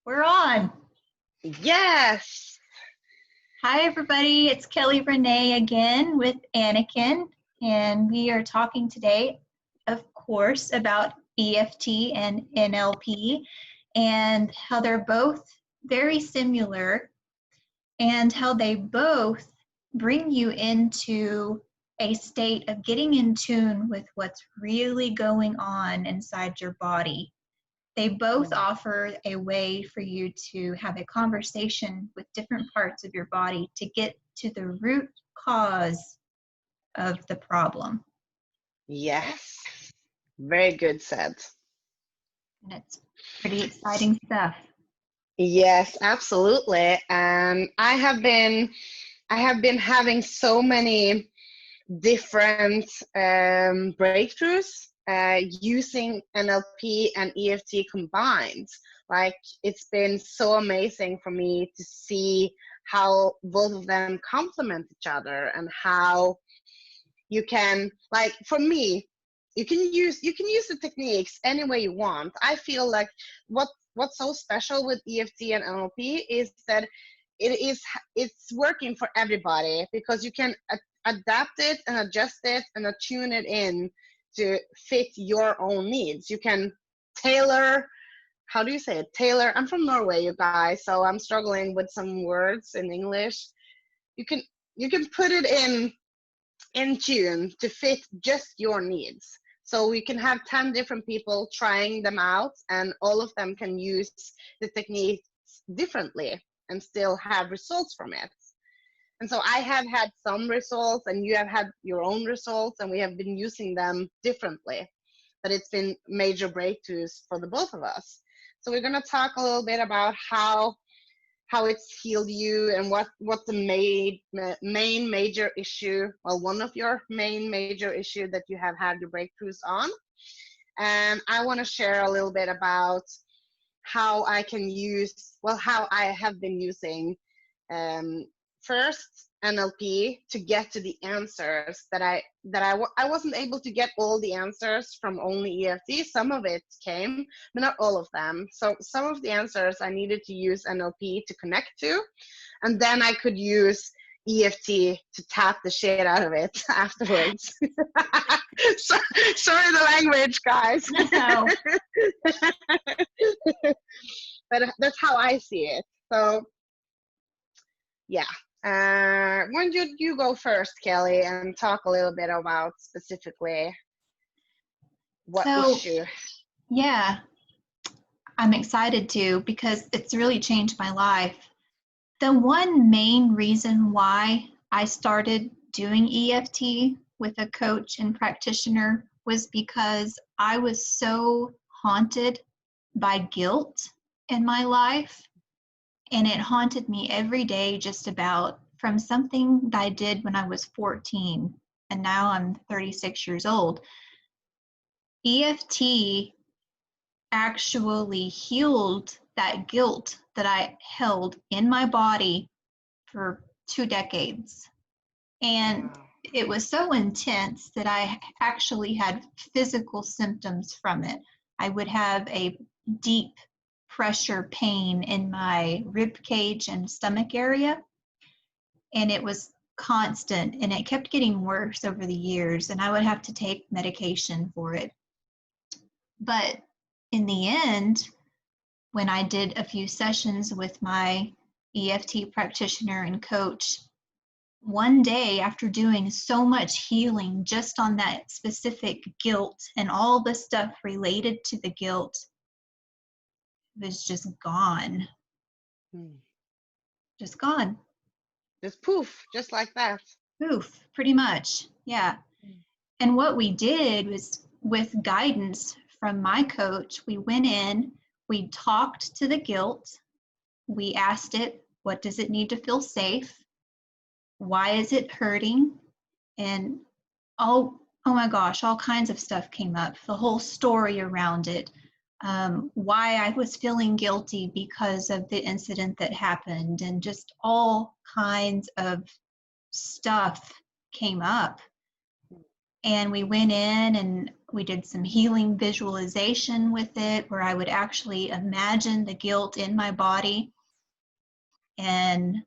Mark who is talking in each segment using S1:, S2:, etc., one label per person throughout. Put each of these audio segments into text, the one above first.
S1: We're on.
S2: Yes.
S1: Hi, everybody. It's Kelly Renee again with Annikken, and we are talking today, of course, about EFT and NLP and how they're both very similar and how they both bring you into a state of getting in tune with what's really going on inside your body. They both offer a way for you to have a conversation with different parts of your body to get to the root cause of the problem.
S2: Yes. Very good said.
S1: And it's pretty exciting stuff.
S2: Yes, absolutely. And I have been having so many different breakthroughs using NLP and EFT combined. Like, it's been so amazing for me to see how both of them complement each other and how you can, like, for me, you can use the techniques any way you want. I feel like what's so special with EFT and NLP is that it's working for everybody, because you can adapt it and adjust it and tune it in to fit your own needs. You can tailor, how do you say it? Tailor. I'm from Norway, you guys, so I'm struggling with some words in English. You can put it in tune to fit just your needs. So we can have 10 different people trying them out, and all of them can use the techniques differently and still have results from it. And so I have had some results, and you have had your own results, and we have been using them differently. But it's been major breakthroughs for the both of us. So we're going to talk a little bit about how it's healed you and what the main major issue, well, one of your main major issue that you have had your breakthroughs on. And I want to share a little bit about how I have been using first NLP to get to the answers that I wasn't able to get all the answers from only EFT. Some of it came, but not all of them. So some of the answers I needed to use NLP to connect to, and then I could use EFT to tap the shit out of it afterwards. Sorry the language, guys.
S1: No.
S2: But that's how I see it. So yeah. Why don't you go first, Kelly, and talk a little bit about specifically what issue?
S1: Yeah, I'm excited to, because it's really changed my life. The one main reason why I started doing EFT with a coach and practitioner was because I was so haunted by guilt in my life. And it haunted me every day, just about, from something that I did when I was 14, and now I'm 36 years old. EFT actually healed that guilt that I held in my body for 2 decades. And it was so intense that I actually had physical symptoms from it. I would have a deep pressure pain in my rib cage and stomach area, and it was constant, and it kept getting worse over the years, and I would have to take medication for it. But in the end, when I did a few sessions with my EFT practitioner and coach, one day, after doing so much healing just on that specific guilt and all the stuff related to the guilt, was just gone. Just gone.
S2: Just poof, just like that.
S1: Poof, pretty much. Yeah. And what we did was, with guidance from my coach, we went in, we talked to the guilt, we asked it, what does it need to feel safe? Why is it hurting? And oh my gosh, all kinds of stuff came up, the whole story around it. Why I was feeling guilty because of the incident that happened, and just all kinds of stuff came up. And we went in and We did some healing visualization with it, where I would actually imagine the guilt in my body and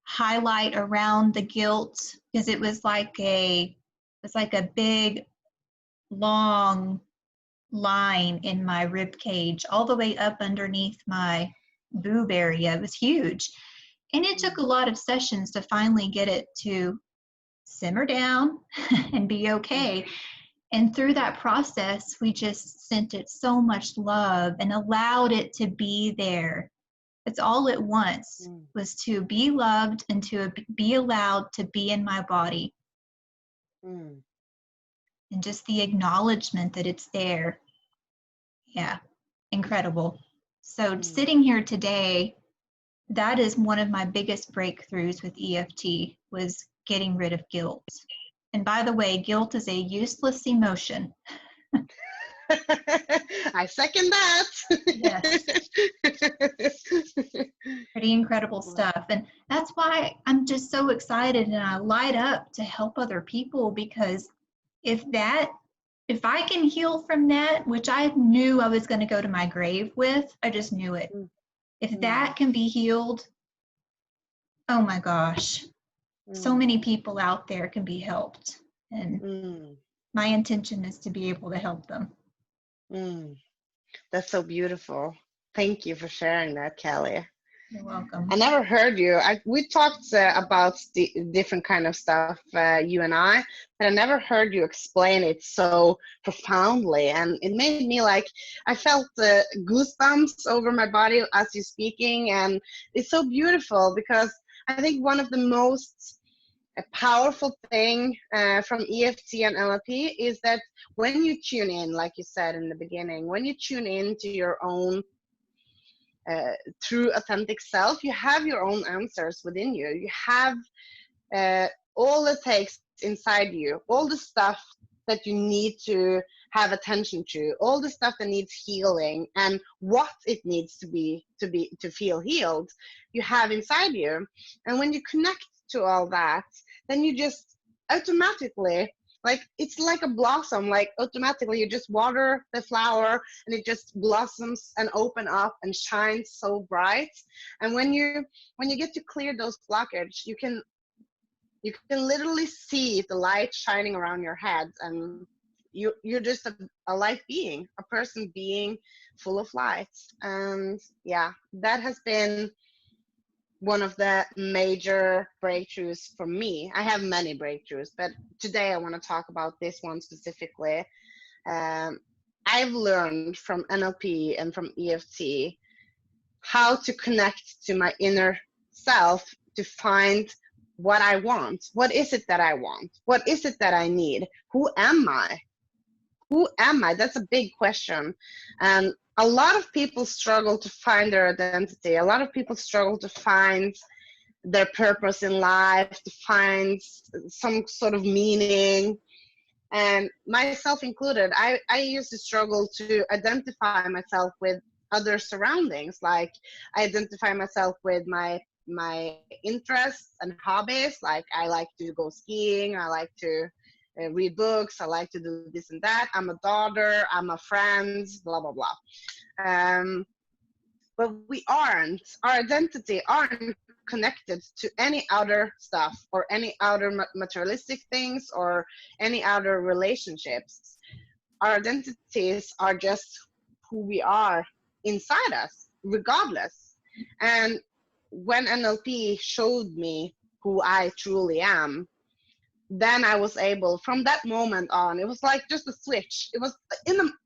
S1: highlight around the guilt, because it was like a big long line in my rib cage all the way up underneath my boob area. It was huge, and it took a lot of sessions to finally get it to simmer down and be okay. And through that process, we just sent it so much love and allowed it to be there. It's all it wants, was to be loved and to be allowed to be in my body. And just the acknowledgement that it's there. Yeah, incredible. So sitting here today, that is one of my biggest breakthroughs with EFT, was getting rid of guilt. And by the way, guilt is a useless emotion.
S2: I second that.
S1: Yes. Pretty incredible stuff. And that's why I'm just so excited and I light up to help other people, because if I can heal from that, which I knew I was going to go to my grave with, I just knew it. If that can be healed, oh my gosh, so many people out there can be helped. And my intention is to be able to help them.
S2: That's so beautiful. Thank you for sharing that, Kelly.
S1: You're welcome.
S2: I never heard you. We talked about the different kind of stuff, you and I, but I never heard you explain it so profoundly. And it made me I felt goosebumps over my body as you're speaking. And it's so beautiful, because I think one of the most powerful thing from EFT and NLP is that when you tune in, like you said in the beginning, when you tune in to your own true authentic self, you have your own answers within you. You have all it takes inside you, all the stuff that you need to have attention to, all the stuff that needs healing and what it needs to feel healed, you have inside you. And when you connect to all that, then you just automatically, it's like a blossom, automatically you just water the flower and it just blossoms and open up and shines so bright. And when you get to clear those blockages, you can literally see the light shining around your head, and you're just a light being, a person being full of light. And yeah, that has been one of the major breakthroughs for me. I have many breakthroughs, but today I want to talk about this one specifically. I've learned from NLP and from EFT how to connect to my inner self to find what I want. What is it that I want? What is it that I need? Who am I? Who am I? That's a big question. And a lot of people struggle to find their identity. A lot of people struggle to find their purpose in life, to find some sort of meaning. And myself included, I used to struggle to identify myself with other surroundings. Like, I identify myself with my interests and hobbies. Like, I like to go skiing, I like to read books, I like to do this and that, I'm a daughter, I'm a friend, blah blah blah. But our identity aren't connected to any other stuff or any other materialistic things or any other relationships. Our identities are just who we are inside us, regardless. And when NLP showed me who I truly am, then I was able, from that moment on, it was like just a switch. It was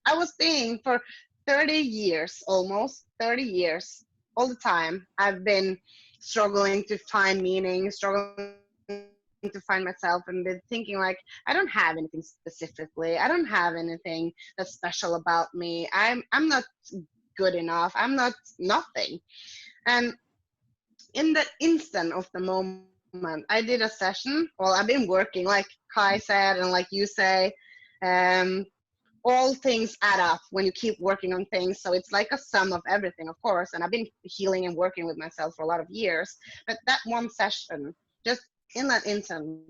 S2: I was being for 30 years, almost 30 years, all the time. I've been struggling to find meaning, struggling to find myself, and been thinking I don't have anything specifically. I don't have anything that's special about me. I'm not good enough. I'm not nothing. And in the instant of the moment, I did a session. Well, I've been working, like Kai said, and like you say, all things add up when you keep working on things. So it's like a sum of everything, of course. And I've been healing and working with myself for a lot of years. But that one session, just in that instant,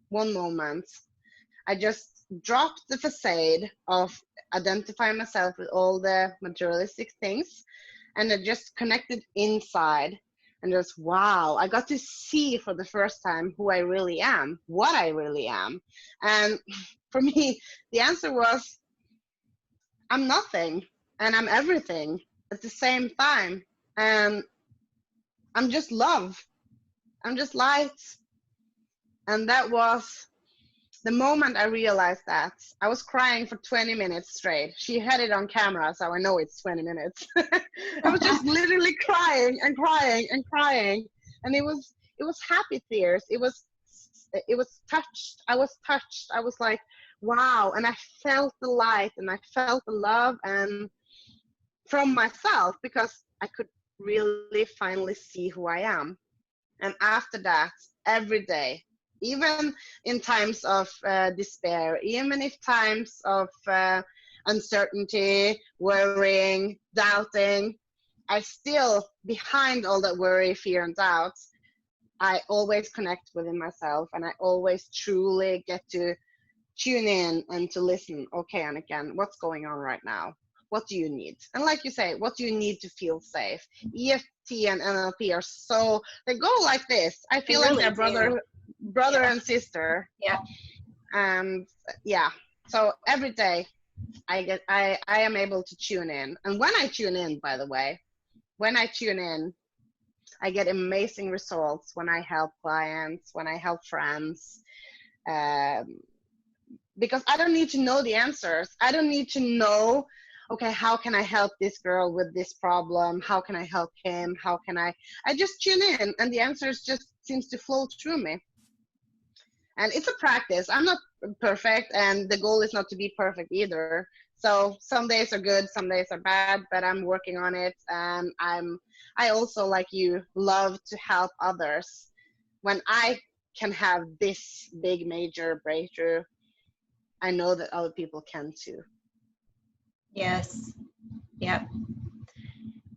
S2: one moment, I just dropped the facade of identifying myself with all the materialistic things, and I just connected inside. And just, wow, I got to see for the first time who I really am, what I really am. And for me, the answer was, I'm nothing and I'm everything at the same time. And I'm just love. I'm just light. And that was the moment I realized that. I was crying for 20 minutes straight. She had it on camera, so I know it's 20 minutes. I was just literally crying and crying and crying. And it was happy tears. It was touched. I was touched. I was like, wow. And I felt the light and I felt the love and from myself, because I could really finally see who I am. And after that, every day, even in times of despair, even if times of uncertainty, worrying, doubting, I still, behind all that worry, fear, and doubt, I always connect within myself, and I always truly get to tune in and to listen. Okay, Annikken, what's going on right now? What do you need? And like you say, what do you need to feel safe? EFT and NLP are so, they go like this. I feel like they're brother and sister.
S1: Yeah.
S2: And yeah, so every day I am able to tune in. And when I tune in, by the way, when I tune in, I get amazing results when I help clients, when I help friends. Because I don't need to know the answers. I don't need to know, okay, how can I help this girl with this problem? How can I help him? I just tune in and the answers just seems to flow through me. And it's a practice. I'm not perfect, and the goal is not to be perfect either. So some days are good, some days are bad, but I'm working on it. And I also, like you, love to help others. When I can have this big major breakthrough, I know that other people can too.
S1: Yes. Yep.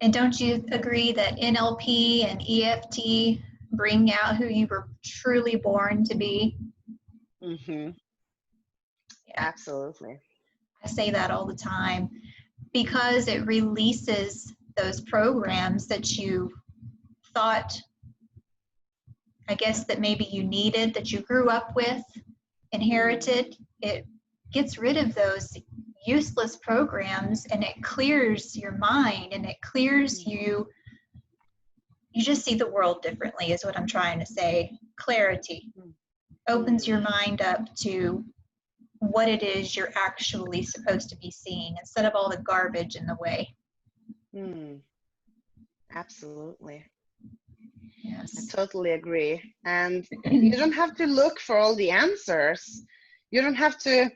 S1: And don't you agree that NLP and EFT bring out who you were truly born to be?
S2: Mm-hmm.
S1: Yeah.
S2: Absolutely.
S1: I say that all the time because it releases those programs that you thought, I guess, that maybe you needed, that you grew up with, inherited. It gets rid of those useless programs and it clears your mind and it clears you. You just see the world differently is what I'm trying to say. Clarity opens your mind up to what it is you're actually supposed to be seeing instead of all the garbage in the way.
S2: Absolutely.
S1: Yes.
S2: I totally agree. And you don't have to look for all the answers. You don't have to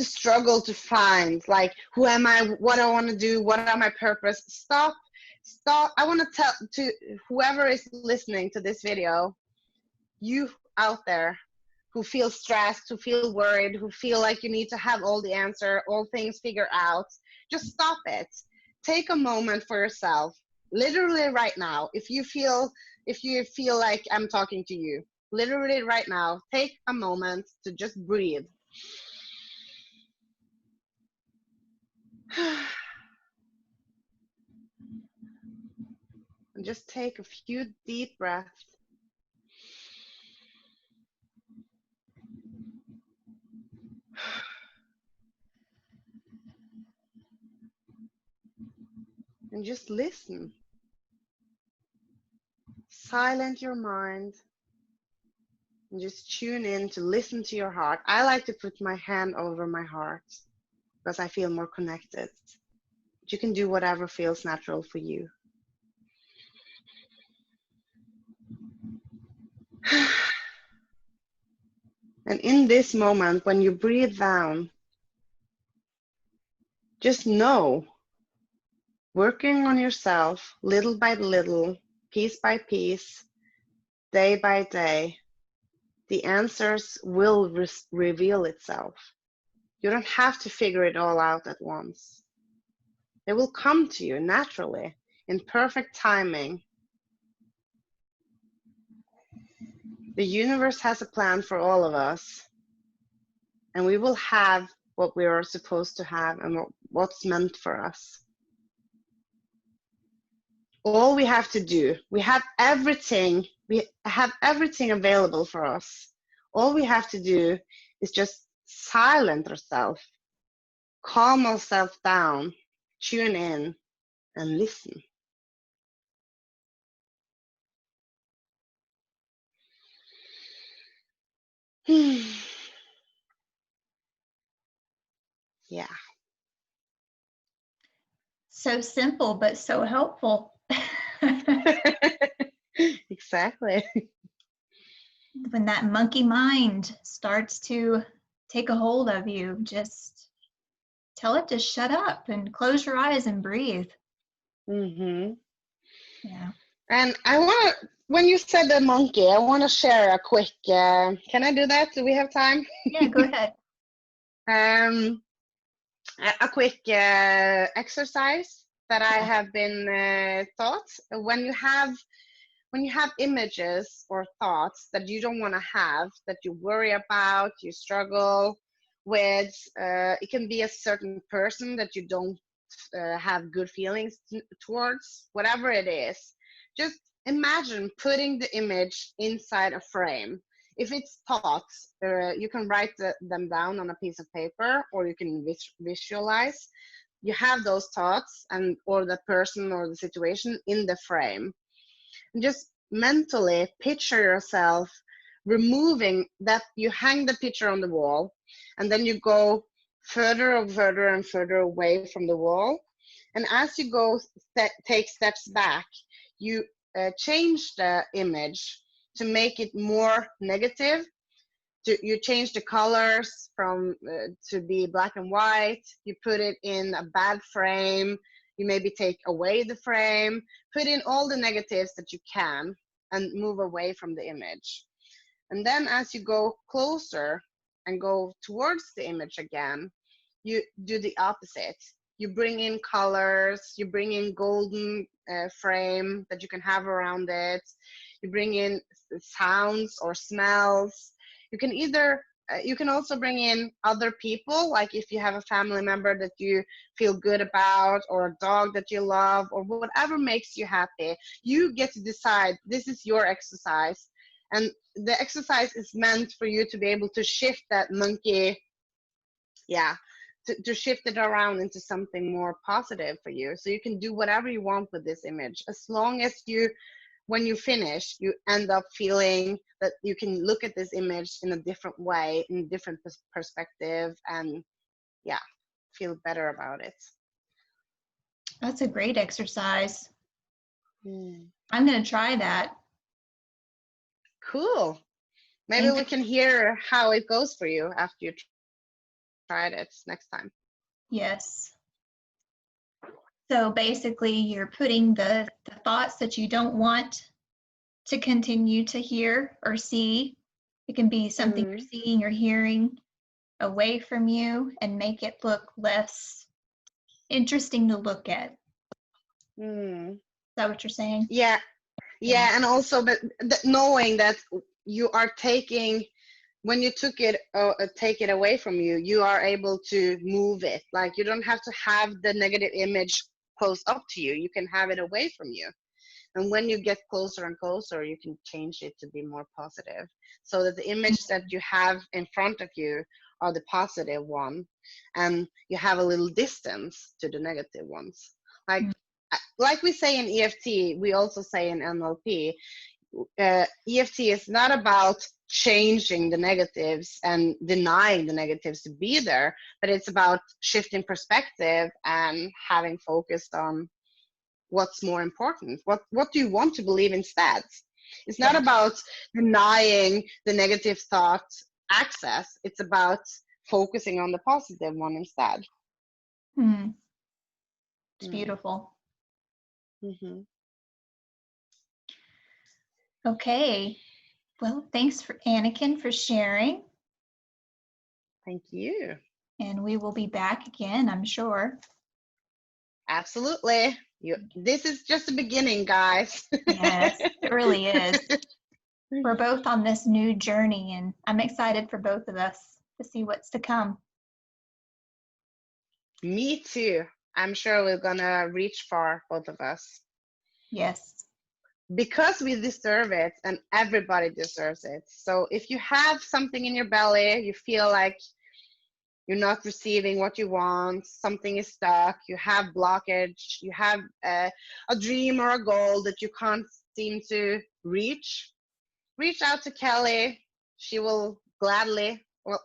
S2: struggle to find, like, who am I, what I want to do, what are my purpose. Stop. I want to tell to whoever is listening to this video, you out there who feel stressed, who feel worried, who feel like you need to have all the answer, all things figured out, just stop it. Take a moment for yourself, literally right now. If you feel like I'm talking to you, literally right now, take a moment to just breathe. And just take a few deep breaths. And just listen. Silent your mind. And just tune in to listen to your heart. I like to put my hand over my heart because I feel more connected. But you can do whatever feels natural for you. And in this moment, when you breathe down, just know, working on yourself little by little, piece by piece, day by day, the answers will reveal itself. You don't have to figure it all out at once. They will come to you naturally, in perfect timing. The universe has a plan for all of us. and we will have what we are supposed to have and what's meant for us. All we have to do, we have everything available for us. All we have to do is just silence ourselves, calm ourselves down, tune in, and listen. Yeah.
S1: So simple, but so helpful.
S2: Exactly.
S1: When that monkey mind starts to take a hold of you, just tell it to shut up and close your eyes and breathe.
S2: Mm-hmm.
S1: Yeah.
S2: And I want to, when you said the monkey, I want to share a quick, can I do that? Do we have time?
S1: Yeah, go ahead.
S2: A quick exercise that I have been taught. When you have images or thoughts that you don't want to have, that you worry about, you struggle with, it can be a certain person that you don't have good feelings towards, whatever it is. Just imagine putting the image inside a frame. If it's thoughts, you can write them down on a piece of paper, or you can visualize. You have those thoughts and or the person or the situation in the frame. And just mentally picture yourself removing that. You hang the picture on the wall, and then you go further and further and further away from the wall. And as you go, take steps back, you change the image to make it more negative. You change the colors from to be black and white. You put it in a bad frame. You maybe take away the frame, put in all the negatives that you can, and move away from the image. And then as you go closer and go towards the image again, you do the opposite. You bring in colors, you bring in golden frame that you can have around it. You bring in sounds or smells. You can either, you can also bring in other people, like if you have a family member that you feel good about, or a dog that you love, or whatever makes you happy. You get to decide. This is your exercise. And the exercise is meant for you to be able to shift that monkey, to shift it around into something more positive for you. So you can do whatever you want with this image, as long as you, when you finish, you end up feeling that you can look at this image in a different way, in a different perspective, and feel better about it.
S1: That's a great exercise. I'm going to try that.
S2: Cool. Maybe we can hear how it goes for you after you tried it next time.
S1: Yes. So basically, you're putting the thoughts that you don't want to continue to hear or see. It can be something you're seeing or hearing away from you, and make it look less interesting to look at. Is that what you're saying?
S2: Yeah. And also, but knowing that you are taking, when you take it away from you, you are able to move it. Like, you don't have to have the negative image close up to you. You can have it away from you. And when you get closer and closer, you can change it to be more positive, so that the image that you have in front of you are the positive one, and you have a little distance to the negative ones. Like we say in EFT, we also say in NLP, EFT is not about changing the negatives and denying the negatives to be there, but it's about shifting perspective and having focused on what's more important. What do you want to believe instead? It's not about denying the negative thought access. It's about focusing on the positive one instead.
S1: It's beautiful. Okay. Well, thanks for Annikken for sharing.
S2: Thank you.
S1: And we will be back again, I'm sure.
S2: Absolutely. This is just the beginning, guys.
S1: Yes, it really is. We're both on this new journey, and I'm excited for both of us to see what's to come.
S2: Me too. I'm sure we're gonna reach far, both of us.
S1: Yes.
S2: Because we deserve it, and everybody deserves it. So if you have something in your belly, you feel like you're not receiving what you want, something is stuck, you have blockage, you have a dream or a goal that you can't seem to reach out to Kelly. She will gladly, well,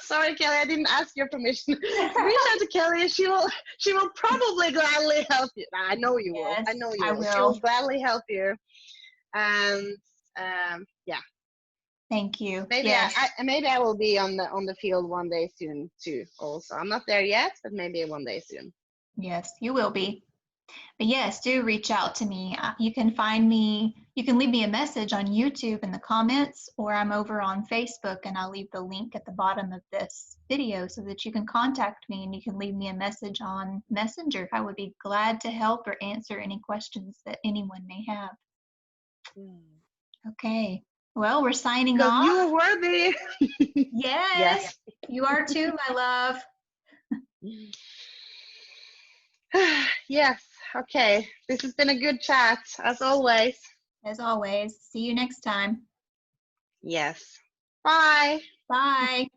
S2: sorry, Kelly, I didn't ask your permission. Reach out to Kelly. She will probably gladly help you. I know you will.
S1: Yes,
S2: I know you
S1: I
S2: will.
S1: will.
S2: She will gladly help you. And yeah.
S1: Thank you.
S2: Maybe
S1: yes.
S2: maybe I will be on the field one day soon too. Also, I'm not there yet, but maybe one day soon.
S1: Yes, you will be. But yes, do reach out to me. You can find me, you can leave me a message on YouTube in the comments, or I'm over on Facebook, and I'll leave the link at the bottom of this video so that you can contact me and you can leave me a message on Messenger. I would be glad to help or answer any questions that anyone may have. Okay. Well, we're signing
S2: Because
S1: off.
S2: you are worthy.
S1: Yes. You are too, my love.
S2: Yes. Okay. This has been a good chat, as always.
S1: As always. See you next time.
S2: Yes. Bye.
S1: Bye.